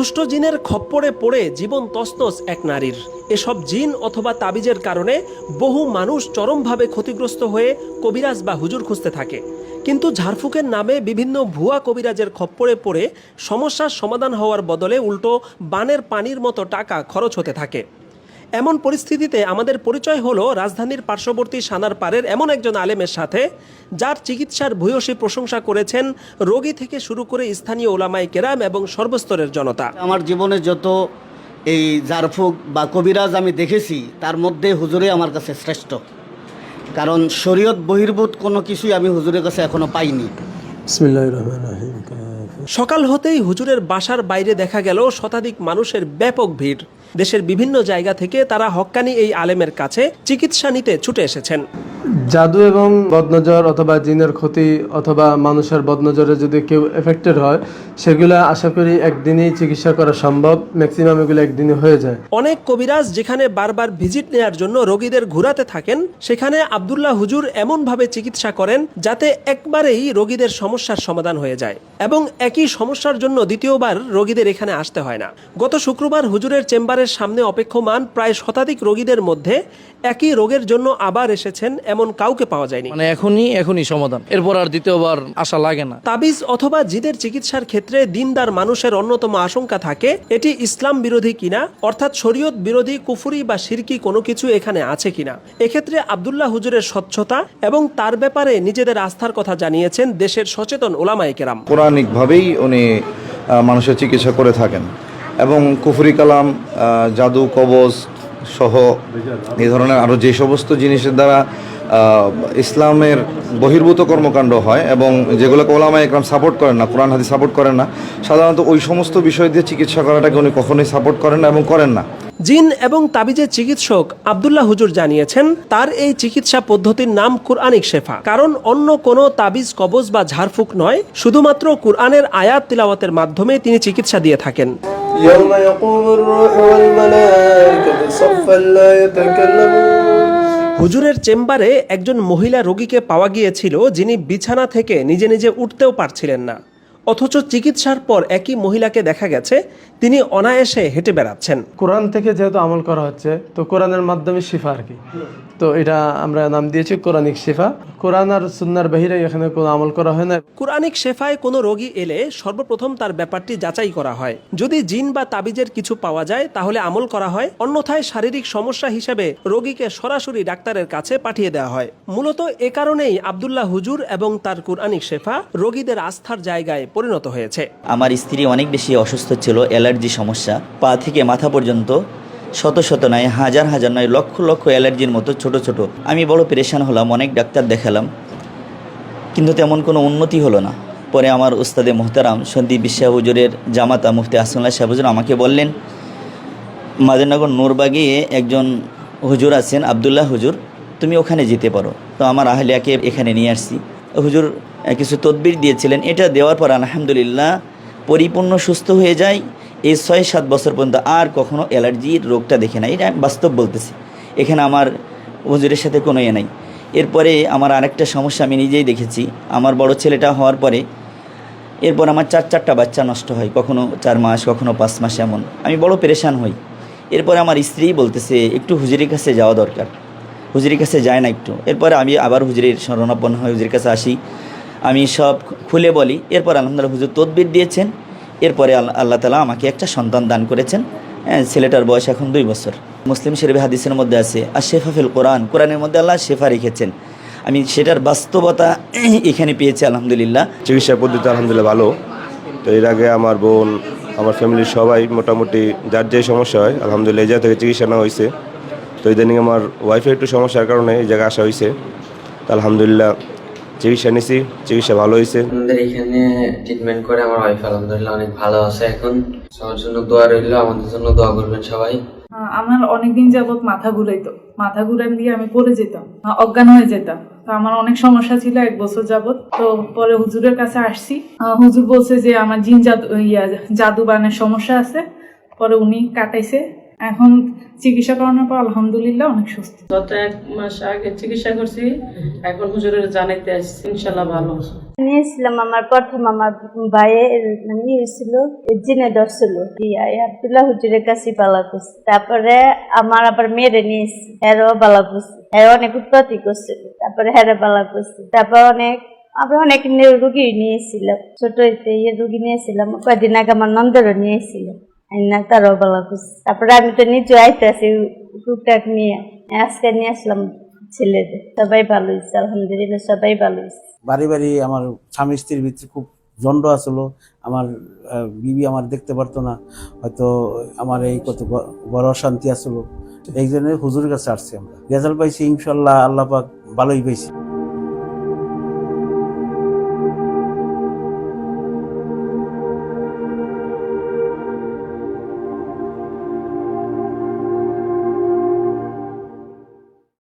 দুষ্ট জিনের খপ্পরে পড়ে জীবন তছনছ এক নারীর। এসব জিন অথবা তাবিজের কারণে বহু মানুষ চরমভাবে ক্ষতিগ্রস্ত হয়ে কবিরাজ বা হুজুর খুঁজতে থাকে। কিন্তু ঝাড়ফুঁকের নামে বিভিন্ন ভুয়া কবিরাজের খপ্পরে পড়ে সমস্যার সমাধান হওয়ার বদলে উল্টো বানের পানির মতো টাকা খরচ হতে থাকে। এমন পরিস্থিতিতে আমাদের পরিচয় হলো রাজধানীর পার্শ্ববর্তী সানারপাড়ের এমন একজন আলেমের সাথে, যার চিকিৎসার ভূয়সী প্রশংসা করেছেন রোগী থেকে শুরু করে স্থানীয় ওলামায়ে কেরাম এবং সর্বস্তরের জনতা। আমার জীবনে যত এই ঝাড়ফুঁক বা কবিরাজ আমি দেখেছি, তার মধ্যে হুজুরে আমার কাছে শ্রেষ্ঠ। কারণ শরীয়ত বহির্ভূত কোনো কিছুই আমি হুজুরের কাছে এখনো পাইনি। বিসমিল্লাহির রহমানির রহিম। সকাল হতেই হুজুরের বাসার বাইরে দেখা গেল শতাধিক মানুষের ব্যাপক ভিড়। দেশের বিভিন্ন জায়গা থেকে তারা হক্কানি এই আলেমের কাছে চিকিৎসা নিতে ছুটে এসেছেন। জাদু এবং বদনজর অথবা জিনের ক্ষতি অথবা মানুষের বদনজরে যদি কেউ এফেক্টেড হয়, সেগুলো আশা করি একদিনই চিকিৎসা করা সম্ভব। ম্যাক্সিমাম এগুলো একদিনে হয়ে যায়। অনেক কবিরাজ যেখানে বারবার ভিজিট নেয়ার জন্য রোগীদের ঘুরাতে থাকেন, সেখানে আব্দুল্লাহ হুজুর এমনভাবে চিকিৎসা করেন যাতে একবারেই রোগীদের সমস্যার সমাধান হয়ে যায় এবং একই সমস্যার জন্য দ্বিতীয়বার রোগীদের এখানে আসতে হয় না। গত শুক্রবার হুজুরের চেম্বারের সামনে অপেক্ষমান প্রায় শতাধিক রোগীদের মধ্যে একই রোগের জন্য আবার এসেছেন এমন কাউকে পাওয়া যায়নি। মানে এখনই সমাধান, এরপর আর দ্বিতীয়বার আশা লাগে না। তাবিজ অথবা জিনের চিকিৎসার ক্ষেত্রে দিনদার মানুষের অন্যতম আশঙ্কা থাকে এটি ইসলাম বিরোধী কিনা, অর্থাৎ শরীয়ত বিরোধী, কুফরি বা শিরকি কোনো কিছু এখানে আছে কিনা। এক্ষেত্রে আব্দুল্লাহ হুজুরের স্বচ্ছতা এবং তার ব্যাপারে নিজেদের আস্থার কথা জানিয়েছেন দেশের সচেতন ওলামায়ে কেরাম। কোরআনিকভাবেই উনি মানুষের চিকিৎসা করে থাকেন এবং কুফরি কালাম, জাদু, কবজ সহ এই ধরনের আরও যে সমস্ত জিনিসের দ্বারা ইসলামের বহির্ভূত কর্মকাণ্ড হয় এবং যেগুলোকে ওলামায়ে ইকরাম সাপোর্ট করেন না, কোরআন হাদিস সাপোর্ট করেন না, সাধারণত ওই সমস্ত বিষয় দিয়ে চিকিৎসা করাটাকে উনি কখনোই সাপোর্ট করেন না এবং করেন না। জিন এবং তাবিজের চিকিৎসক আব্দুল্লাহ হুজুর জানিয়েছেন তার এই চিকিৎসা পদ্ধতির নাম কুরআনিক শেফা। কারণ অন্য কোনো তাবিজ, কবজ বা ঝাড়ফুঁক নয়, শুধুমাত্র কুরআনের আয়াত তিলাওয়াতের মাধ্যমে তিনি চিকিৎসা দিয়ে থাকেন। يوم يقوم الروح والملائكة صفا لا يتكلمون। হুজুরের চেম্বারে একজন মহিলা রোগীকে পাওয়া গিয়েছিল যিনি বিছানা থেকে নিজে নিজে উঠতেও পারছিলেন না, অথচ চিকিৎসার পর একই মহিলাকে দেখা গেছে তিনি অনায়াসে হেঁটে বেড়াচ্ছেন। কোরআন থেকে যেহেতু আমল করা হচ্ছে, তো কোরআনের মাধ্যমে শিফা আর কি, তো এটা আমরা নাম দিয়েছি কোরআনিক শিফা। কোরআন আর সুন্নাহর বাহিরে এখানে কোনো আমল করা হয় না। কুরআনিক শেফায় কোনো রোগী এলে সর্বপ্রথম তার ব্যাপারটি যাচাই করা হয়। যদি জিন বা তাবিজের কিছু পাওয়া যায় তাহলে আমল করা হয়, অন্যথায় শারীরিক সমস্যা হিসেবে রোগীকে সরাসরি ডাক্তারের কাছে পাঠিয়ে দেওয়া হয়। মূলত এ কারণেই আব্দুল্লাহ হুজুর এবং তার কুরআনিক শেফা রোগীদের আস্থার জায়গায় পরিণত হয়েছে। আমার স্ত্রী অনেক বেশি অসুস্থ ছিল, অ্যালার্জি সমস্যা, পা থেকে মাথা পর্যন্ত শত শত নয়, হাজার হাজার নয়, লক্ষ লক্ষ অ্যালার্জির মতো ছোট ছোট। আমি বড় পেরেশান হলাম, অনেক ডাক্তার দেখালাম, কিন্তু তেমন কোনো উন্নতি হলো না। পরে আমার উস্তাদে মোহতারাম সন্দীপ বিশ্বাস হুজুরের জামাতা মুফতি আসনুল্লাহ সাহেব হুজুর আমাকে বললেন, মাদারনগর নূরবাগে একজন হুজুর আছেন আব্দুল্লাহ হুজুর, তুমি ওখানে যেতে পারো। তো আমার আহলিয়াকে এখানে নিয়ে আসছি। হুজুর কিছু তদবির দিয়েছিলেন, এটা দেওয়ার পর আলহামদুলিল্লাহ পরিপূর্ণ সুস্থ হয়ে যায়। এই 6-7 বছর পর্যন্ত আর কখনো অ্যালার্জির রোগটা দেখে নাই, এটা বাস্তব বলতেছি। এখানে আমার হুজুরের সাথে কোনো নাই। এরপরে আমার আরেকটা সমস্যা আমি নিজেই দেখেছি। আমার বড় ছেলেটা হওয়ার পরে এরপর আমার 4-4টা বাচ্চা নষ্ট হয়, কখনো 4 মাস, কখনো 5 মাস, এমন। আমি বড় পেরেশান হই। এরপরে আমার স্ত্রী বলতেছে একটু হুজুরের কাছে যাওয়া দরকার, হুজুরের কাছে যায় না একটু। এরপরে আমি আবার হুজুরের শরণাপন্ন হয়ে হুজুরের কাছে আসি, আমি সব খুলে বলি। এরপর আলহামদুলিল্লাহ হুজুর তদবির দিয়েছেন। এরপরে আল্লাহ তাআলা আমাকে একটা সন্তান দান করেছেন। ছেলেটার বয়স এখন 2 বছর। মুসলিম শরীফ হাদিসের মধ্যে আছে আশ-শিফা ফিল কোরআন, কোরআনের মধ্যে আল্লাহ শেফা রেখেছেন। আমি সেটার বাস্তবতা এখানে পেয়েছি আলহামদুলিল্লাহ। চিকিৎসা পদ্ধতি আলহামদুলিল্লাহ ভালো। তো এর আগে আমার বোন, আমার ফ্যামিলির সবাই মোটামুটি যার যে সমস্যা হয় আলহামদুলিল্লাহ এই জায়গা থেকে চিকিৎসা নেওয়া হয়েছে। তো ইদানিং আমার ওয়াইফের একটু সমস্যার কারণে এই জায়গায় আসা হয়েছে। তো আলহামদুলিল্লাহ চিকিৎসা নিছি, চিকিৎসা ভালো হয়েছে। আমাদের এখানে ট্রিটমেন্ট করে আমার ওয়াইফ আলহামদুলিল্লাহ অনেক ভালো আছে এখন। সবার জন্য দোয়া রইল, আমাদের জন্য দোয়া করবেন সবাই। আমার অনেকদিন যাবত মাথা ঘুরাইতো, মাথা ঘুরান দিয়ে আমি পড়ে যেতাম, অজ্ঞান হয়ে যেতাম। তো আমার অনেক সমস্যা ছিল 1 বছর যাবত। তো পরে হুজুরের কাছে আসছি, হুজুর বলছে যে আমার জিন জাদু জাদু বানের সমস্যা আছে। পরে উনি কাটাইছে, এখন চিকিৎসা করানোর পর আলহামদুলিল্লাহ অনেক সুস্থ। গত 1 মাস আগে চিকিৎসা করছি, এখন হুজুরের জানাইতে আসছি, ইনশাল্লাহ ভালো। নিয়েছিলাম আমার প্রথম আমার ভাইয়ের নিয়েছিল জিনে ধরছিল আব্দুল্লাহ হুজুরের কাছে বালা করছে, তারপরে আমার আবার মেয়েরে নিয়েছি, হেরও বালা করছে, হের অনেক উৎপত্তি করছিল, তারপরে হেরে বালা করছে, তারপর আমরা অনেক রুগী নিয়েছিলাম, ছোট রুগী নিয়েছিলাম, কয়েকদিন আগে আমার নন্দরও নিয়েছিলাম, তারও বালা করছে। তারপরে আমি তো নিজে আইতে আছি টুকটাক নিয়ে, আজকে নিয়ে আসলাম ছেলেদের, সবাই ভালো হয়েছে আলহামদুলিল্লাহ, সবাই ভালো হয়েছে। বাড়ি বাড়ি আমার স্বামী স্ত্রীর ভিতরে খুব জন্ড আসলো, আমার বিবি আমার দেখতে পারতো না, হয়তো আমার এই কত বড় অশান্তি আসলো, এই জন্য হুজুরের কাছে আসছি। আমরা রেজাল্ট পাইছি ইনশাল্লাহ, আল্লাহ পাক ভালোই পাইছি।